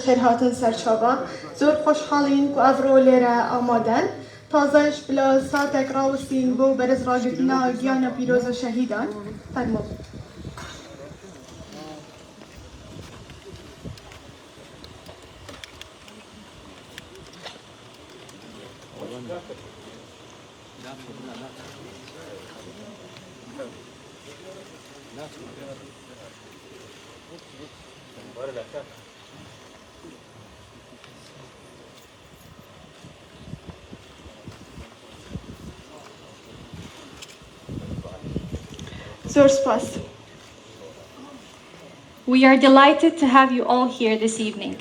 خێرهاتن سەرچاوە زۆر خۆشحاڵین و ئەڤڕۆ لێرە ئامادەن تازەش بلا ساتێک ڕاوستین بۆ بەرزڕاگرتنەوەی گیانە پیرۆزە شەهیدان فەرموو. We are delighted to have you all here this evening.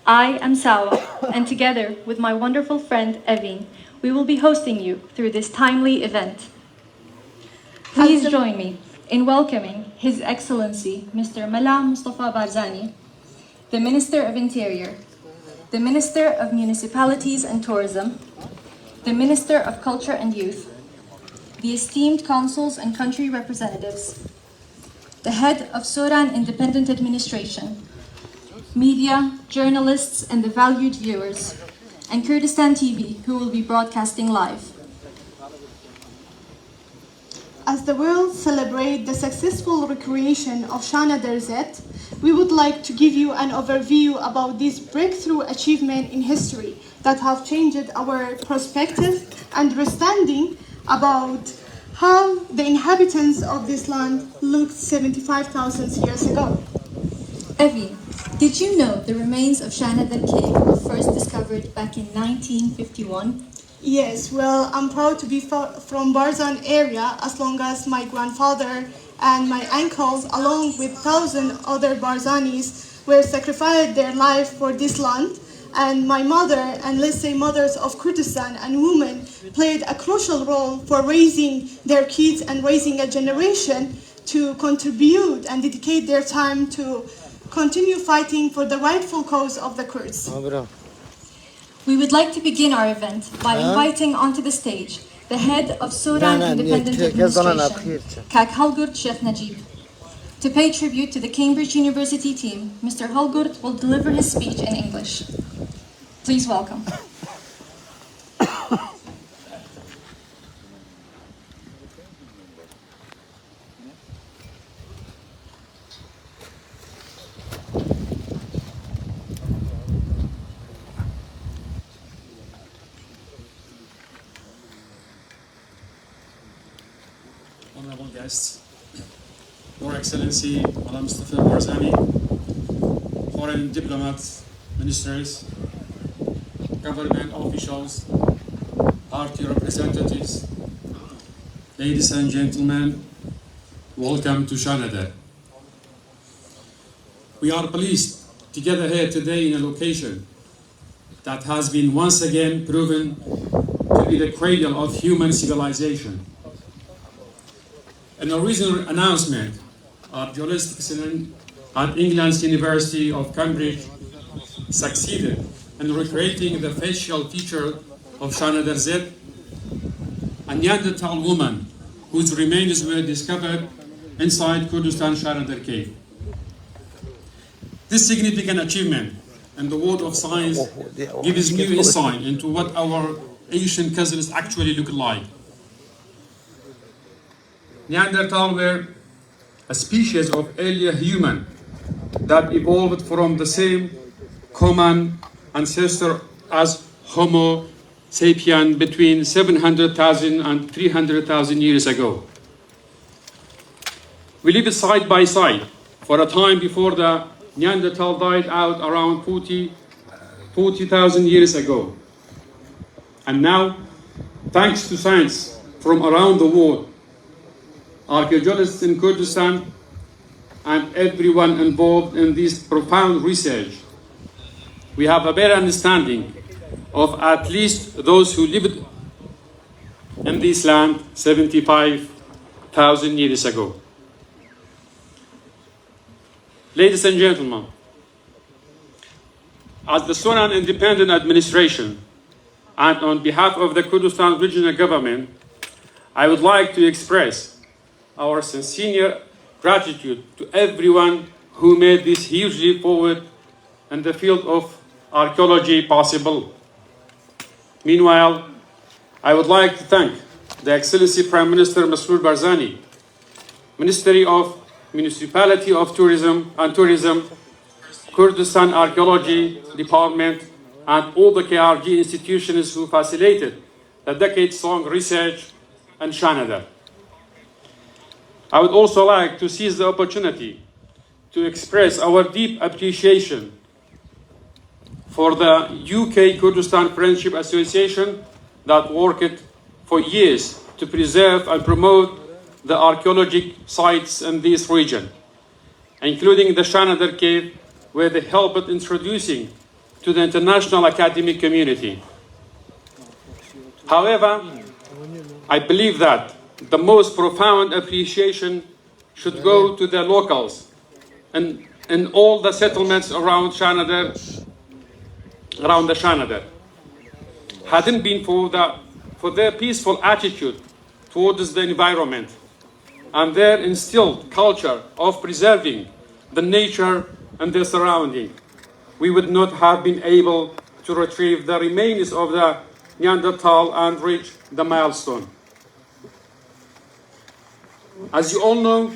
I am Sawa, and together with my wonderful friend Evin, we will be hosting you through this timely event. Please join me in welcoming His Excellency Mr. Mala Mustafa Barzani, the Minister of Interior, the Minister of Municipalities and Tourism, the Minister of Culture and Youth, the esteemed consuls and country representatives, the head of Soran Independent Administration, media, journalists, and the valued viewers, and Kurdistan TV, who will be broadcasting live. As the world celebrates the successful recreation of شانەدەر, we would like to give you an overview about this breakthrough achievement in history that have changed our perspective and understanding about how the inhabitants of this land looked 75,000 years ago. Evin, did you know the remains of Shánəدەr cave were first discovered back in 1951? Yes, well, I'm proud to be from Barzan area as long as my grandfather and my uncles, along with 1,000 other Barzanis, were sacrificed their life for this land. And my mother, and let's say mothers of Kurdistan and women, played a crucial role for raising their kids and raising a generation to contribute and dedicate their time to continue fighting for the rightful cause of the Kurds. We would like to begin our event by inviting onto the stage the head of Soran Independent Administration, Kak Halgurt Sheikh Najib. To pay tribute to the Cambridge University team, Mr. Halgurt will deliver his speech in English. Please welcome. Honorable guests, Your Excellency Mala Mustafa Barzani, foreign diplomats, ministers, government officials, party representatives, ladies and gentlemen, welcome to Shánəدەر. We are pleased to gather here today in a location that has been once again proven to be the cradle of human civilization. An original announcement of journalistics at England's University of Cambridge succeeded in recreating the facial feature of Shánədەr, a Neanderthal woman whose remains were discovered inside Kurdistan Shánədەr cave. This significant achievement in the world of science gives new insight into what our Asian cousins actually look like. Neanderthal were a species of earlier human that evolved from the same common ancestor as Homo sapien between 700,000 and 300,000 years ago. We lived side by side for a time before the Neanderthal died out around 40,000 years ago. And now, thanks to science from around the world, archaeologists in Kurdistan and everyone involved in this profound research, we have a better understanding of at least those who lived in this land 75,000 years ago. Ladies and gentlemen, as the Soran Independent Administration and on behalf of the Kurdistan Regional Government, I would like to express our sincere gratitude to everyone who made this huge leap forward in the field of archaeology possible. Meanwhile, I would like to thank the Excellency Prime Minister Masroor Barzani, Ministry of Municipality of Tourism and Tourism, Kurdistan Archaeology Department, and all the KRG institutions who facilitated the decades-long research in Shánədەr. I would also like to seize the opportunity to express our deep appreciation for the UK Kurdistan Friendship Association that worked for years to preserve and promote the archaeological sites in this region, including the Shánədەr cave, where they helped introducing to the international academic community. However, I believe that the most profound appreciation should go to the locals and in all the settlements around the Shánədەr. Hadn't been for their peaceful attitude towards the environment and their instilled culture of preserving the nature and their surrounding, we would not have been able to retrieve the remains of the Neanderthal and reach the milestone. As you all know,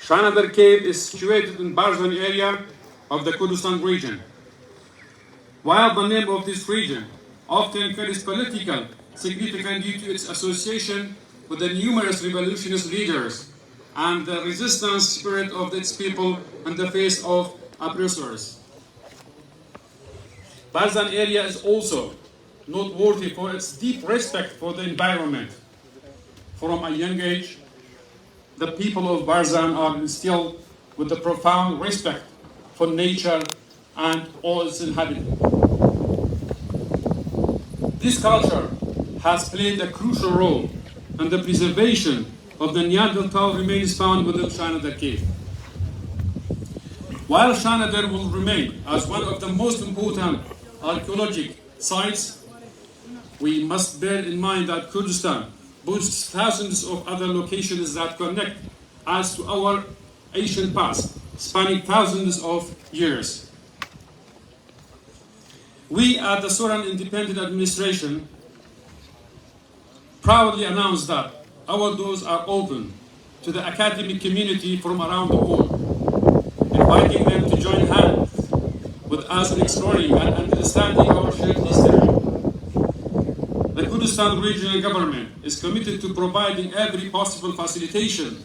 Shánədەr cave is situated in Barzan area of the Kurdistan region. While the name of this region often carries political significance due to its association with the numerous revolutionist leaders and the resistance spirit of its people in the face of oppressors. Barzan area is also noteworthy for its deep respect for the environment. From a young age, the people of Barzan are instilled with a profound respect for nature and all its inhabitants. This culture has played a crucial role in the preservation of the Neanderthal remains found within Shánədەr cave. While Shánədەr will remain as one of the most important archaeological sites, we must bear in mind that Kurdistan boasts thousands of other locations that connect us to our ancient past, spanning thousands of years. We at the Sudan Independent Administration proudly announce that our doors are open to the academic community from around the world, inviting them to join hands with us in exploring and understanding our shared history. The Kurdistan regional government is committed to providing every possible facilitation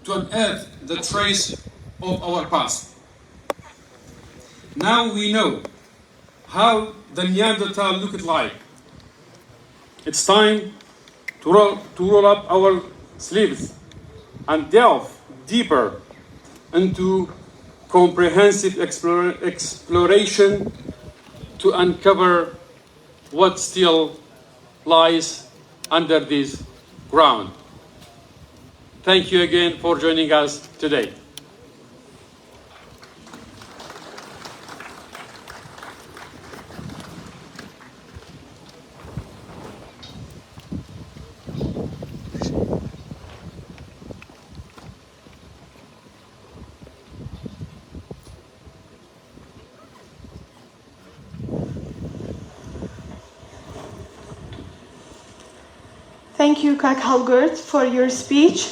to unearth the trace of our past. Now we know how the Neanderthal looked like. It's time to roll up our sleeves and delve deeper into comprehensive exploration to uncover what still lies under this ground. Thank you again for joining us today. Thank you, Kak Halgurt, for your speech.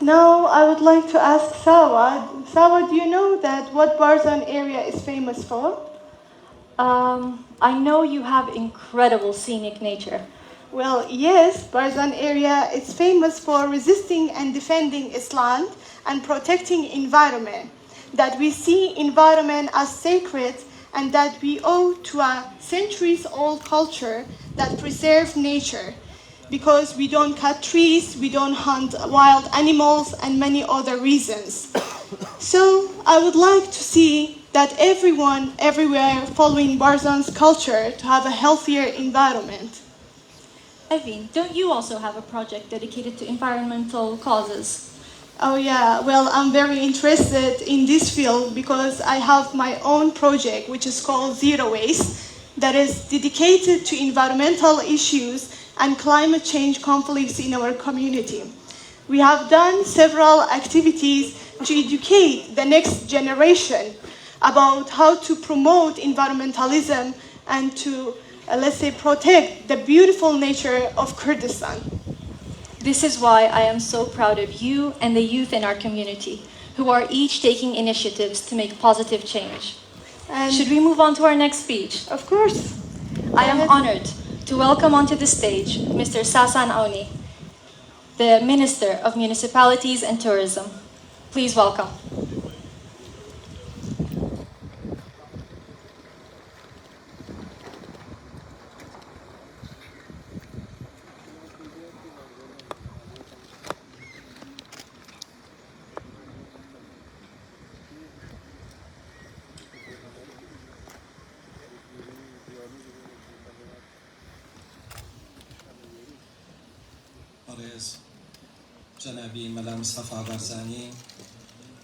Now I would like to ask Sawa. Sawa, do you know that what Barzan area is famous for? I know you have incredible scenic nature. Well, yes, Barzan area is famous for resisting and defending its land and protecting environment. That we see environment as sacred and that we owe to a centuries-old culture that preserves nature. Because we don't cut trees, we don't hunt wild animals, and many other reasons. So I would like to see that everyone, everywhere, following Barzan's culture to have a healthier environment. Evin, don't you also have a project dedicated to environmental causes? Oh yeah, well, I'm very interested in this field because I have my own project which is called Zero Waste that is dedicated to environmental issues and climate change conflicts in our community. We have done several activities to educate the next generation about how to promote environmentalism and to, let's say, protect the beautiful nature of Kurdistan. This is why I am so proud of you and the youth in our community, who are each taking initiatives to make positive change. And Should we move on to our next speech? of course, I am honored to welcome onto the stage Mr. Sasan Auni, the Minister of Municipalities and Tourism. Please welcome. بەڕێز جەنابی مەلا مستەفا بەرزانی،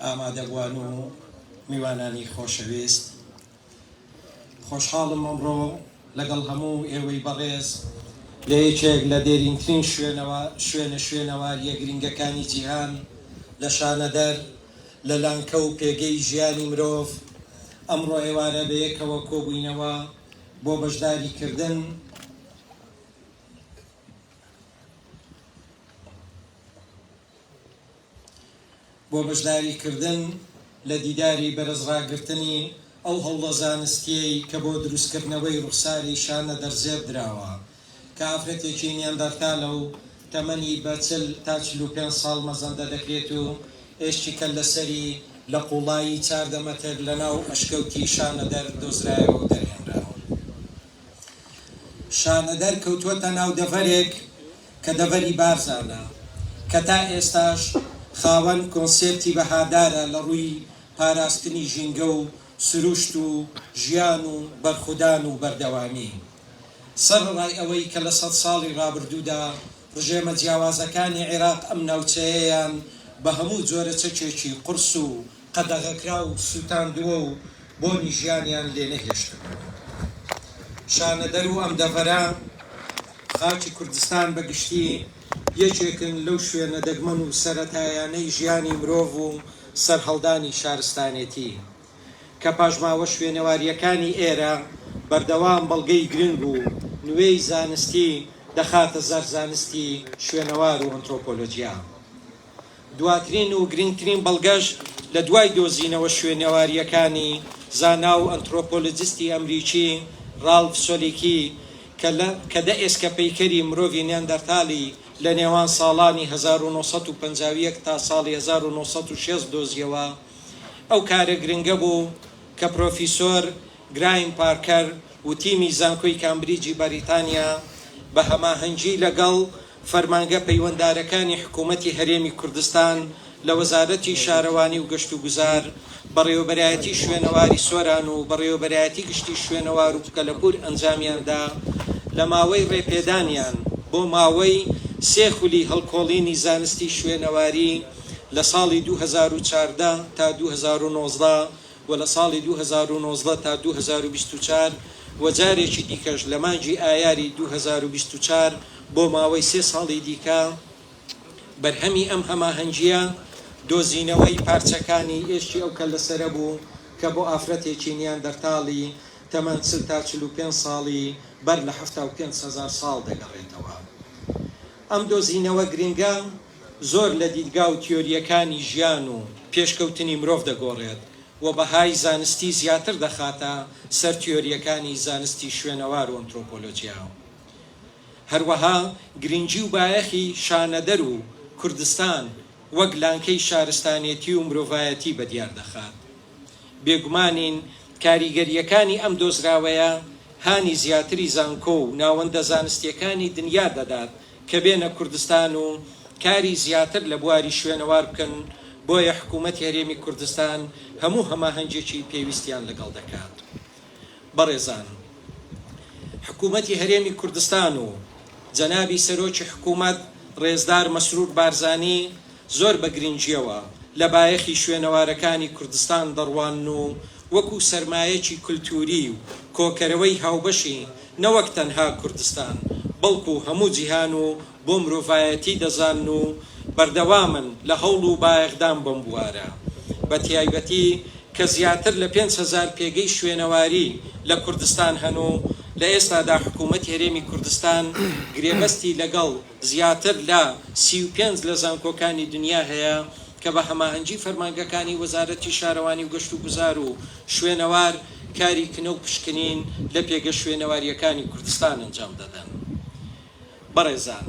ئامادەبوان و میوانانی خۆشەویست، خۆشحاڵم ئەمڕۆ لەگەڵ هەموو ئێوەی بەڕێز لە یەکێک لە دێرینترین شوێنەوار گرنگەکانی جیهان لە شانەدەر لە لانکە و پێگەی ژیانی مرۆڤ ئەمڕۆ ئێوارە بە یەکەوە کۆبووینەوە بۆ بەشداریکردن لە دیداری بەرزڕاگرتنی ئەو هەوڵە زانستیەی کە بۆ دروستکردنەوەی ڕووخساری شانەدەر زێر دراوە کە ئافرەتێکی نیاندەرتاڵە و تەمەنی بە 40 تا 45 ساڵ مەزەندە دەکرێت و ئێسكی كەللەی لە قوڵایی 14 مەتر لەناو ئەشكەوتی شانەدەر دۆزراوەتەوە دەرهێنراوە. شانەدەر کەوتووەتە ناو دەڤەرێک کە دەڤەری بارزانە کە تا ئێستاش خاوەن کۆنسێپتی بەهادارە لە ڕووی پاراستنی ژینگە و سروشت و ژیان و بەرخودان و بەردەوامی. سەرڕای ئەوەی کە لە 100 ساڵی ڕابردوودا ڕژێمە جیاوازەکانی عێراق ئەم ناوچەیەیان بە هەموو جۆرە چەکێکی قرس و قەدەغەکرا و سووتاندووە و بۆنی ژیانیان لێ نەهێشتن. شانەدەر و ئەم دەڤەرە خاکی کوردستان بەگشتی یەکێکن لەو شوێنە دەگمەن و سەرەتایانەی ژیانی مرۆڤ و سەرهەڵدانی شارستانێتی کە پاژماوە شوێنەواریەکانی ئێرە بەردەوام بەڵگەی گرنگ و نوێی زانستی دەخاتە زەرزانستی شوێنەوار و ئەنترۆپۆلۆجیا. دواترین و گرنگترین بەڵگەش لە دوای دۆزینەوە شوێنەواریەکانی زانا و ئەنترۆپۆلۆجیستی ئەمریکی ڕالف سۆلیکی کە دە ئێسکە پەیکەری مرۆڤی نیاندەرتاڵی لە نێوان ساڵانی 1950 تا ساڵی 1960 دۆزیەوە ئەو کارە گرنگە بوو کە پرۆفیسۆر گرایم پارکەر و تیمی زانکۆی کامبریجی بەریتانیا بە هەماهەنگی لەگەڵ فەرمانگە پەیوەنددارەکانی حکوومەتی هەرێمی کوردستان لە وەزارەتی شارەوانی و گەشت و گوزار بەڕێوەبەرایەتی شوێنەواری سۆران و بەڕێوەبەرایەتی گشتی شوێنەوار و کەلەپور ئەنجامیاندا لە ماوەی ڕێپێدانیان بۆ ماوەی 3 خولی هەڵکۆڵینی زانستی شوێنەواری لە ساڵی 2014 تا 2019 و لە ساڵی 2019 تا 2024 وەجارێکی دیکەش لە مانگی ئایاری 2024 بۆ ماوەی 3 ساڵی دیکە بەرهەمی ئەم هەماهەنگیە دۆزینەوەی پارچەکانی ئێشکی ئەو کەللەسەرە بوو کە بۆ ئافرەتێکی نیاندەرتاڵی تەمەن 40 تا 45 ساڵی بەر لە 75,000 ساڵ دەگەڕێتەوە. ئەم دۆزینەوە گرنگە زۆر لە دیدگا و تیۆریەکانی ژیان و پێشکەوتنی مرۆڤ دەگۆڕێت و بەهای زانستی زیاتر دەخاتە سەر تیۆریەکانی زانستی شوێنەوار و ئەنترۆپۆلۆجیا. هەروەها گرنگی و بایەخی شانەدەر و کوردستان وەک لانکەی شارستانێتی و مرۆڤایەتی بەدیار دەخات. بێگومانین کاریگەریەکانی ئەم دۆزراوەیە هانی زیاتری زانکۆ و ناوەندە زانستیەکانی دنیا دەدات کە بێنە کوردستان و کاری زیاتر لە بواری شوێنەوار بکەن بۆیە حکوومەتی هەرێمی کوردستان هەموو هەماهەنگێکی پێویستیان لەگەڵ دەکات. بەڕێزان، حکوومەتی هەرێمی کوردستان و جەنابی سەرۆکی حکوومەت ڕێزدار مەسرور بارزانی زۆر بە گرنگیەوە لە بایەخی شوێنەوارەکانی کوردستان دەڕوان و وەکو سەرمایەکی کولتوری و کۆکەرەوەی هاوبەشی نەوەک تەنها کوردستان بەڵکو هەموو جیهان و بۆ مرۆڤایەتی دەزان و بەردەوامن لە هەوڵ و بایەخدان بەم بوارە بە تایبەتی کە زیاتر لە 5,000 پێگەی شوێنەواری لە کوردستان هەنوو لە ئێستادا حکوومەتی هەرێمی کوردستان گرێبەستی لەگەڵ زیاتر لە 35 لە زانکۆکانی دنیا هەیە کە بە هەماهەنگی فەرمانگەکانی وەزارەتی شارەوانی و گەشت و گوزار و شوێنەوار کاری کنە و پشکنین لە پێگە شوێنەواریەکانی کوردستان ئەنجام دەدەن. بەڕێزان،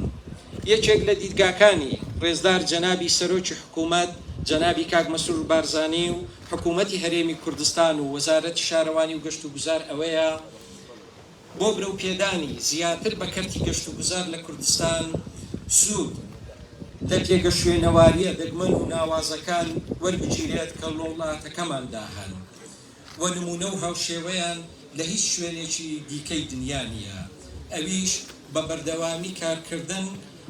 یەکێک لە دیدگاکانی ڕێزدار جەنابی سەرۆکی حکوومەت جەنابی کاک مەسرور بارزانی و حکوومەتی هەرێمی کوردستان و وەزارەتی شارەوانی و گەشت و گوزار ئەوەیە بۆ برەو پێدانی زیاتر بە کەرتی گەشت و گوزار لە کوردستان سوود لە پێگە شوێنەواریە دەگمەن و ناوازەکان وەربگیرێت کە وڵاتەکەماندا هەن و نمونە و هاوشێوەیان لە هیچ شوێنێکی دیکەی دنیا نییە. ئەویش بە بەردەوامی کارکردن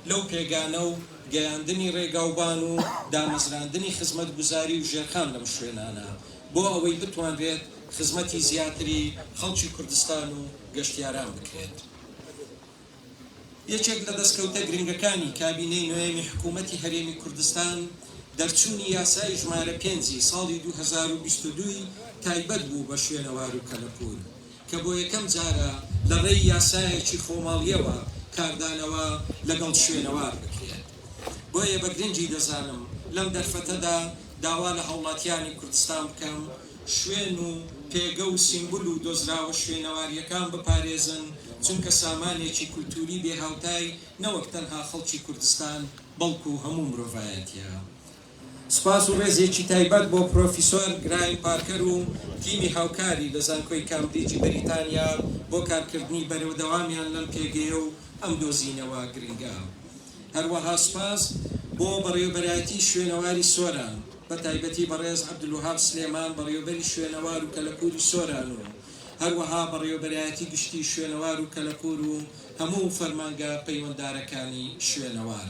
لەو پێگانە و گەیاندنی ڕێگاوبان و دامەزراندنی خزمەت گوزاری و ژێرخان لەم شوێنانە بۆ ئەوەی بتوانرێت خزمەتی زیاتری خەڵکی کوردستان و گەشتیاران بکرێت. یەکێک لە دەستکەوتە گرنگەکانی کابینەی نوێمی حکوومەتی هەرێمی کوردستان دەرچوونی یاسای ژمارە 5 ساڵی 2022 تایبەت بوو بە شوێنەوار و کەلەپور کە بۆ یەکەم جارە لە ڕێی یاسایەکی خۆماڵیەوە کاردانەوە لەگەڵ شوێنەوار بکرێت. بۆیە بە گرنگی دەزانم لەم دەرفەتەدا داوا لە هەوڵاتیانی کوردستان بکەم شوێن و پێگە و سیمبول و دۆزراوە شوێنەواریەکان بپارێزن چونکە سامانێکی کولتوری بێهاوتای نەوەک تەنها خەڵکی کوردستان بەڵکو هەموو مرۆڤایەتیە. سپاس و ڕێزێکی تایبەت بۆ پرۆفیسۆر گرایم پارکەر و تیمی هاوکاری لە زانکۆی کامبریجی بەریتانیا بۆ کارکردنی بەرەودەوامیان لەم پێگەیە و ئەم دۆزینەوە گرنگە. هەروەها سپاس بۆ بەڕێوەبەرایەتی شوێنەواری سۆران بە تایبەتی بەڕێز عەبدولوهاب سلێمان بەڕێوەبەری شوێنەوار و کەلەپوری سۆران و هەروەها بەڕێوەبەرایەتی گشتی شوێنەوار و کەلەپور و هەموو فەرمانگە پەیوەنددارەکانی شوێنەوار.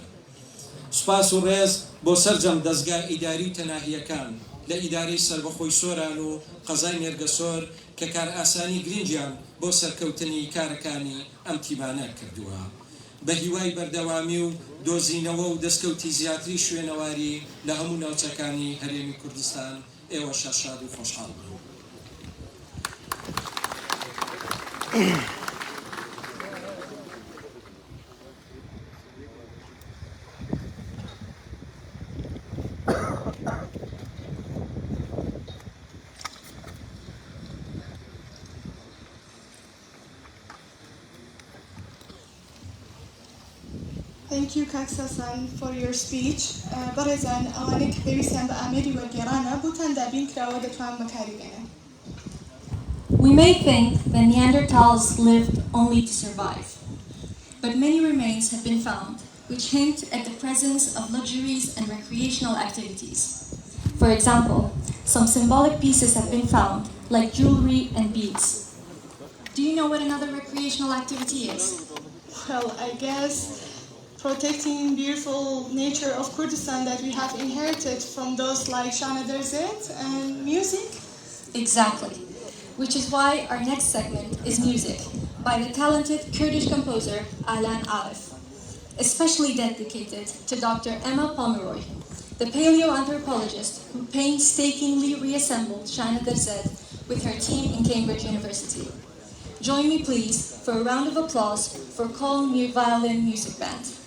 سپاس و ڕێز بۆ سەرجەم دەستگا ئیداری و تەناهیەکان لە ئیدارەی سەربەخۆی سۆران و قەزای مێرگەسۆر کە کار ئاسانی گرنگیان بۆ سەرکەوتنی کارەکانی ئەم تیمانە کردووە. بە هیوای بەردەوامی و دۆزینەوە و دەستکەوتی زیاتری شوێنەواری لە هەموو ناوچەکانی هەرێمی کوردستان ئێوە شاد و خۆشحاڵ بن. Thank you, Kaksasan, for your speech. Barazan, awanik bewisan ba amiri wa girana butan dabin krawa detwan makarigana. We may think that Neanderthals lived only to survive, but many remains have been found which hint at the presence of luxuries and recreational activities. For example, some symbolic pieces have been found, like jewelry and beads. Do you know what another recreational activity is? Well, I guess protecting beautiful nature of Kurdistan that we have inherited from those like şanədەr and music. Exactly, which is why our next segment is music by the talented Kurdish composer Alan Arif, especially dedicated to Dr. Emma Pomeroy, the paleoanthropologist who painstakingly reassembled şanədər with her team in Cambridge University. Join me please for a round of applause for Call Violin Music Band.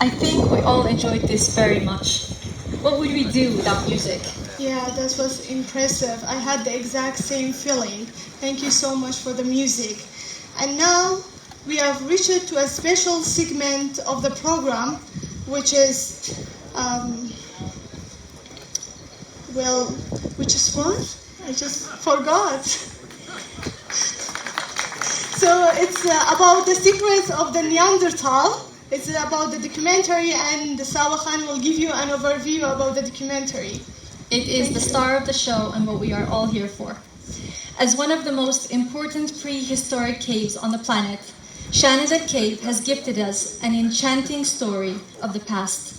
I think we all enjoyed this very much. What would we do without music? Yeah, that was impressive. I had the exact same feeling. Thank you so much for the music. And now we have reached to a special segment of the program, which is, which is what? I just forgot. So it's about the secrets of the Neanderthal. It's about the documentary, and Sawa Khan will give you an overview about the documentary. It is the star of the show and what we are all here for. As one of the most important prehistoric caves on the planet, Shánədەr Cave has gifted us an enchanting story of the past.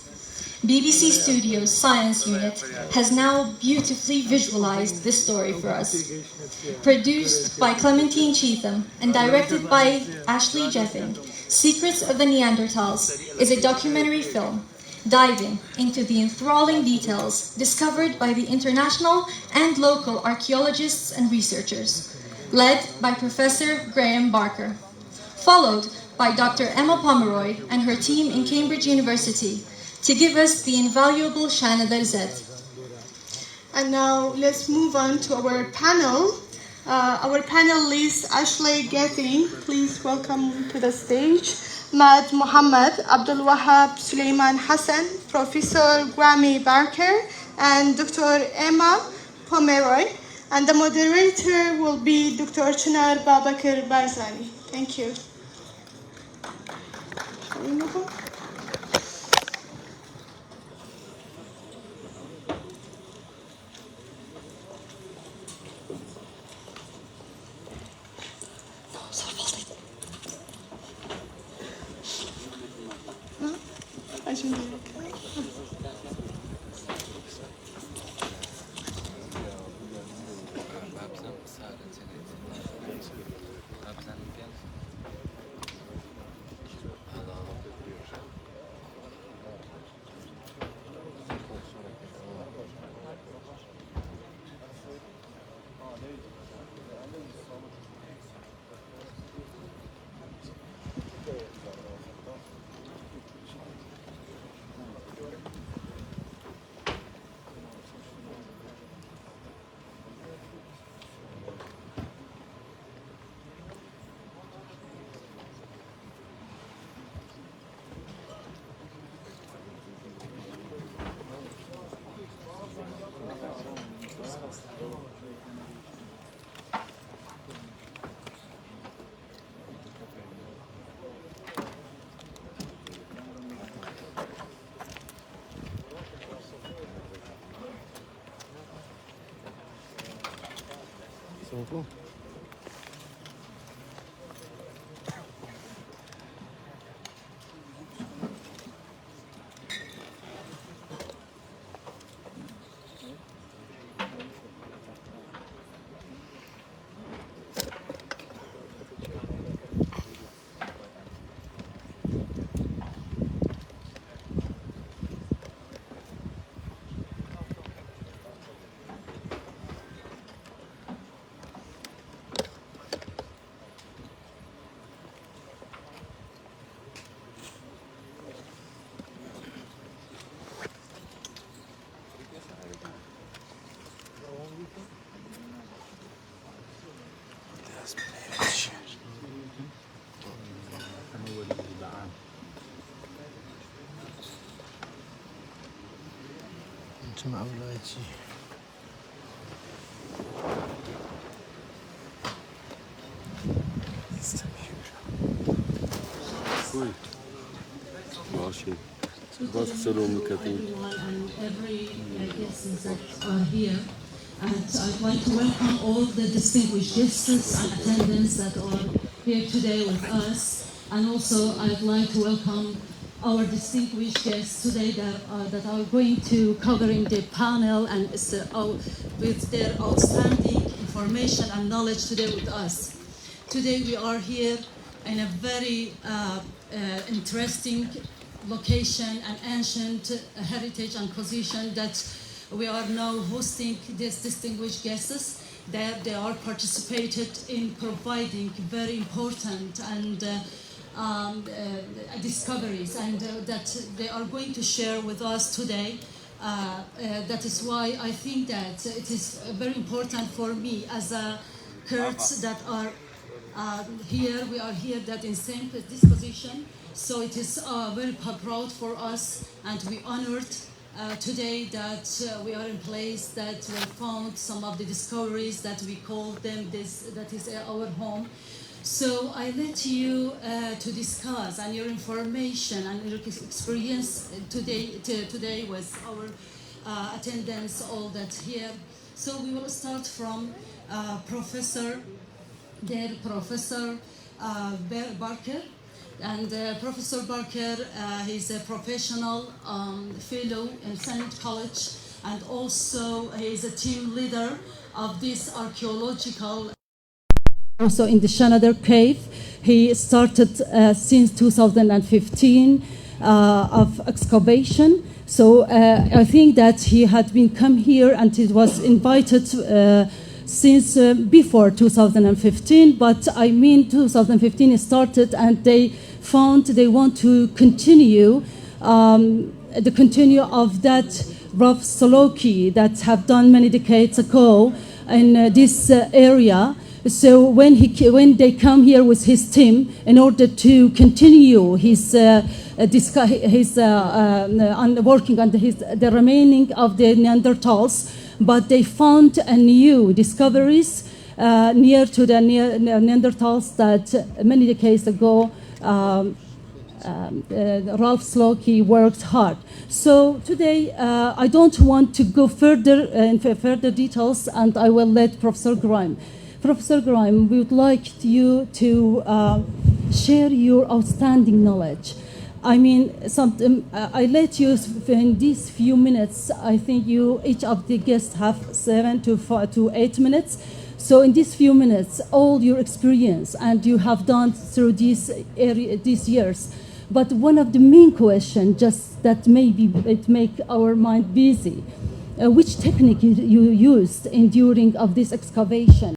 BBC Studios' science unit has now beautifully visualized this story for us. Produced by Clementine Cheetham and directed by Ashley Jeffing, Secrets of the Neanderthals is a documentary film diving into the enthralling details discovered by the international and local archaeologists and researchers, led by Professor Graham Barker, followed by Dr. Emma Pomeroy and her team in Cambridge University to give us the invaluable Shánədەr Z. And now let's move on to our panel. Our panelist, Ashley Jeffing, please welcome to the stage. Mad Muhammad, Abdul Wahab Suleiman Hassan, Professor Graham Barker, and Dr. Emma Pomeroy. And the moderator will be Dr. Chinar Babakar Barzani. Thank you. Shall we move on? Cool. چما ئەوڵایەتی ماشي بس سلام كتير everyone and every guests that are here. And I'd like to welcome all the distinguished guests and attendants that are here today with us. And also I'd like to welcome our distinguished guests today that are going to covering the panel and with their outstanding information and knowledge today with us. Today we are here in a very interesting location and ancient heritage and position that we are now hosting these distinguished guests. They are participated in providing very important and discoveries and that they are going to share with us today. That is why I think that it is very important for me as a Kurds that are here, we are here that in same disposition. So it is very proud for us and we honored today that we are in place that we found some of the discoveries that we call them that is our home. So I let you to discuss and your information and your experience today with our attendants all that here. So we will start from Professor Barker. And Professor Barker, he's a professional fellow in Senate College, and also he's a team leader of this archaeological. Also in the Shánədەr cave, he started since 2015 of excavation. So I think that he had been come here and he was invited since before 2015, but I mean 2015 started and they found they want to continue the continue of that ڕووخساری that have done many decades ago in this area. So when they come here with his team in order to continue his working on the remaining of the Neanderthals, but they found a new discoveries near to the Neanderthals that many decades ago ڕووخساری worked hard. So today I don't want to go further into further details and I will let Professor Grime. Professor Grime, we would like you to share your outstanding knowledge. I mean, I let you in these few minutes. I think each of the guests have 7 to 8 minutes. So in these few minutes, all your experience and you have done through these years. But one of the main questions, just that maybe it make our mind busy, which technique you used in during of this excavation?